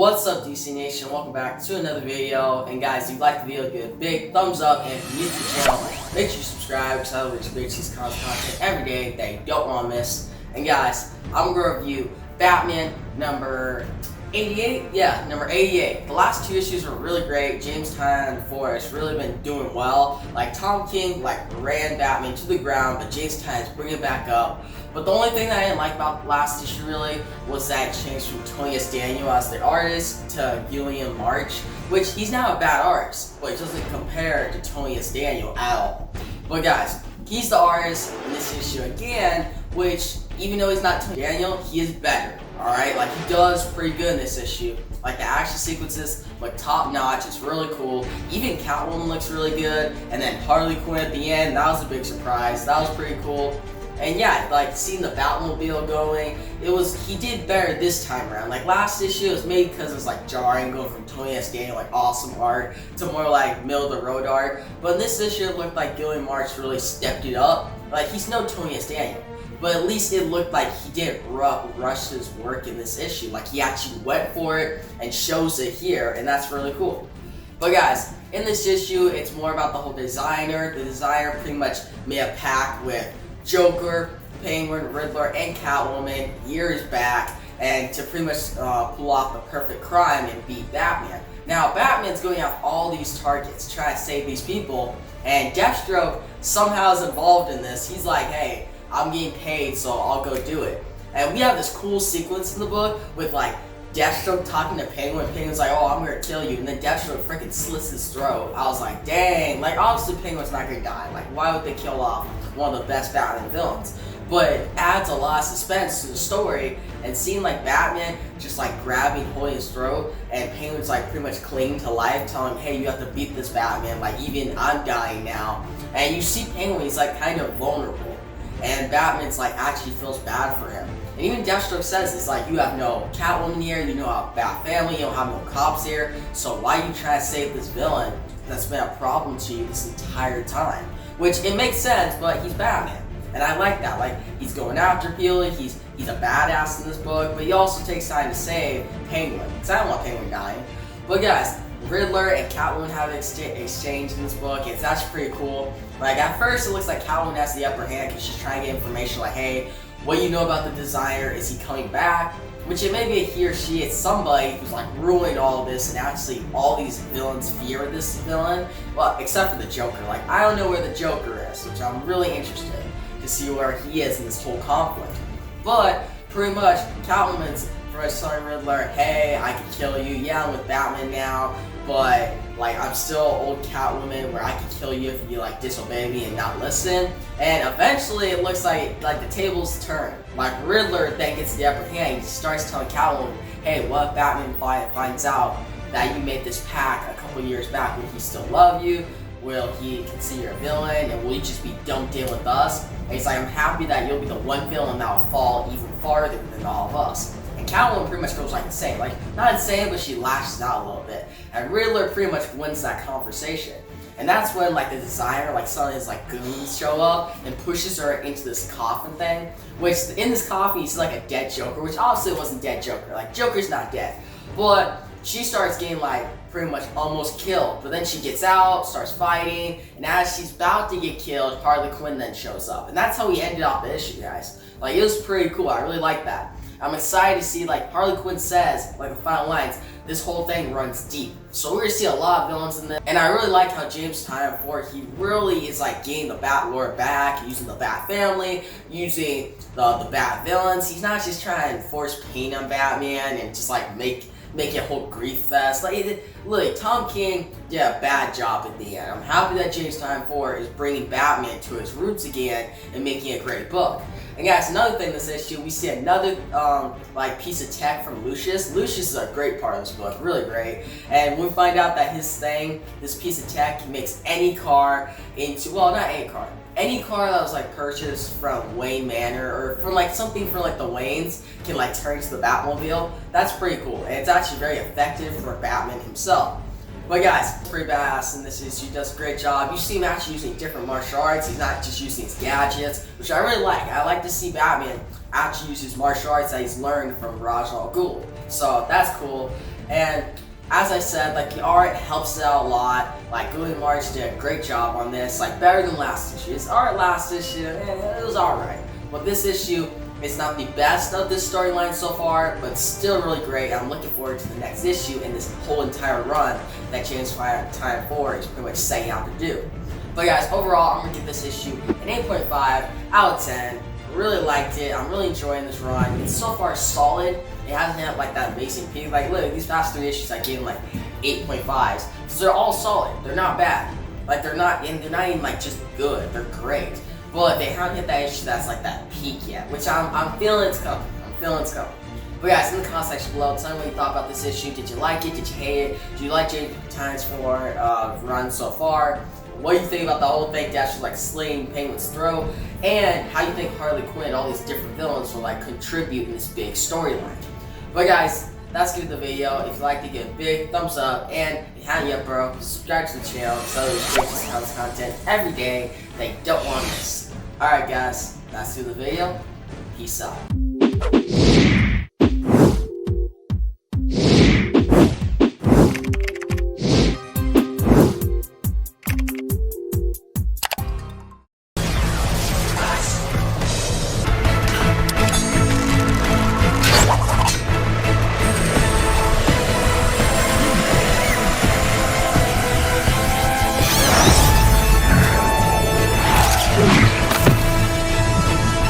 What's up, DC Nation? Welcome back to another video. And guys, if you like the video, give it a big thumbs up. And if you're new to the channel, make sure you subscribe because I always create these content every day that you don't want to miss. And guys, I'm going to review Batman number 88? Yeah, number 88. The last two issues were really great. James Tynion has really been doing well. Like, Tom King, ran Batman to the ground, but James Tynion's bringing it back up. But the only thing that I didn't like about the last issue, really, was that it changed from Tynion Daniel as the artist to William March, which he's not a bad artist, but it doesn't compare to Tynion Daniel at all. But guys, he's the artist in this issue again, which, even though he's not Tynion Daniel, he is better. Alright, he does pretty good in this issue. The action sequences look top notch, it's really cool. Even Catwoman looks really good, and then Harley Quinn at the end, that was a big surprise. That was pretty cool. And yeah, seeing the Batmobile going, he did better this time around. Last issue, it was made because it was jarring, going from Tynion Daniel, awesome art, to more middle of the road art. But in this issue, it looked like Gillian March really stepped it up. He's no Tynion Daniel. But at least it looked like he didn't rush his work in this issue. He actually went for it and shows it here, and that's really cool. But guys, in this issue, it's more about the whole designer. The designer pretty much made a pact with Joker, Penguin, Riddler, and Catwoman years back, and to pretty much pull off the perfect crime and beat Batman. Now, Batman's going after all these targets, trying to save these people, and Deathstroke somehow is involved in this. He's like, hey, I'm getting paid, so I'll go do it. And we have this cool sequence in the book with Deathstroke talking to Penguin. Penguin's like, oh, I'm gonna kill you, and then Deathstroke freaking slits his throat. I was like, dang, obviously Penguin's not gonna die. Why would they kill off one of the best Batman villains? But it adds a lot of suspense to the story, and seeing Batman just grabbing, holding his throat, and Penguin's pretty much clinging to life, telling him, hey, you have to beat this Batman, even I'm dying now. And you see Penguin, he's kind of vulnerable. And Batman's actually feels bad for him. And even Deathstroke says it's you have no Catwoman here, you know a bad family, you don't have no cops here, so why are you trying to save this villain that's been a problem to you this entire time? Which, it makes sense, but he's Batman. And I like that. He's going after people, he's a badass in this book, but he also takes time to save Penguin. Because I don't want Penguin dying. But guys, Riddler and Catwoman have an exchange in this book. It's actually pretty cool. At first it looks like Catwoman has the upper hand because she's trying to get information hey, what do you know about the designer? Is he coming back? Which it may be a he or she, it's somebody who's ruining all of this, and actually all these villains fear this villain. Well, except for the Joker. I don't know where the Joker is, which I'm really interested to see where he is in this whole conflict. But pretty much Catwoman's telling Riddler, hey, I can kill you. Yeah, I'm with Batman now, but I'm still old Catwoman where I can kill you if you disobey me and not listen. And eventually it looks like the tables turn. Riddler then gets the upper hand. He starts telling Catwoman, hey, what if Batman finds out that you made this pact a couple years back? Will he still love you? Will he consider you a villain? And will you just be dumped in with us? And he's like, I'm happy that you'll be the one villain that will fall even farther than all of us. And Catwoman pretty much goes insane. Not insane, but she lashes out a little bit. And Riddler pretty much wins that conversation. And that's when the designer, some of his goons show up and pushes her into this coffin thing. Which in this coffin you see a dead Joker, which obviously wasn't dead Joker. Joker's not dead. But she starts getting pretty much almost killed. But then she gets out, starts fighting, and as she's about to get killed, Harley Quinn then shows up. And that's how we ended off the issue, guys. It was pretty cool. I really like that. I'm excited to see, Harley Quinn says, the final lines, this whole thing runs deep. So we're going to see a lot of villains in this. And I really like how James Tynion, he really is getting the Bat Lord back, using the Bat family, using the Bat villains. He's not just trying to force pain on Batman and just make it a whole grief fest. Look, Tom King did a bad job at the end. I'm happy that James Tynion is bringing Batman to his roots again and making a great book. And guys, another thing in this issue, we see another piece of tech from Lucius. Lucius is a great part of this book, really great. And we find out that this piece of tech makes any car into, well, not any car. Any car that was purchased from Wayne Manor or from something from the Waynes can turn into the Batmobile. That's pretty cool, and it's actually very effective for Batman himself. But guys, it's pretty badass in this issue. He does a great job. You see him actually using different martial arts. He's not just using his gadgets, which I really like. I like to see Batman actually use his martial arts that he's learned from Ra's al Ghul. So that's cool. And as I said, like the art helps it out a lot. Like William March did a great job on this, like better than last issue. His art last issue, it was alright. But this issue, it's not the best of this storyline so far, but still really great. I'm looking forward to the next issue and this whole entire run that James Time 4 is pretty much setting out to do. But guys, overall, I'm gonna give this issue an 8.5 out of 10. Really liked it. I'm really enjoying this run. It's so far solid. It hasn't had like that amazing peak. Like look, these past 3 issues I gave them like 8.5s because they're all solid. They're not bad. Like they're not even like just good. They're great. But they haven't hit that issue that's like that peak yet, which I'm feeling it's coming. I'm feeling it's coming. But guys, in the comment section below, tell me what you thought about this issue. Did you like it? Did you hate it? Do you like James Tynion 4 run so far? What do you think about the whole thing to actually like slaying Penguin's throat? And how you think Harley Quinn and all these different villains will like contribute in this big storyline? But guys, that's good for the video. If you liked it, give it a big thumbs up. And if you haven't yet, bro, subscribe to the channel so there's great content every day that you don't want to miss. Alright guys, that's good for the video. Peace out.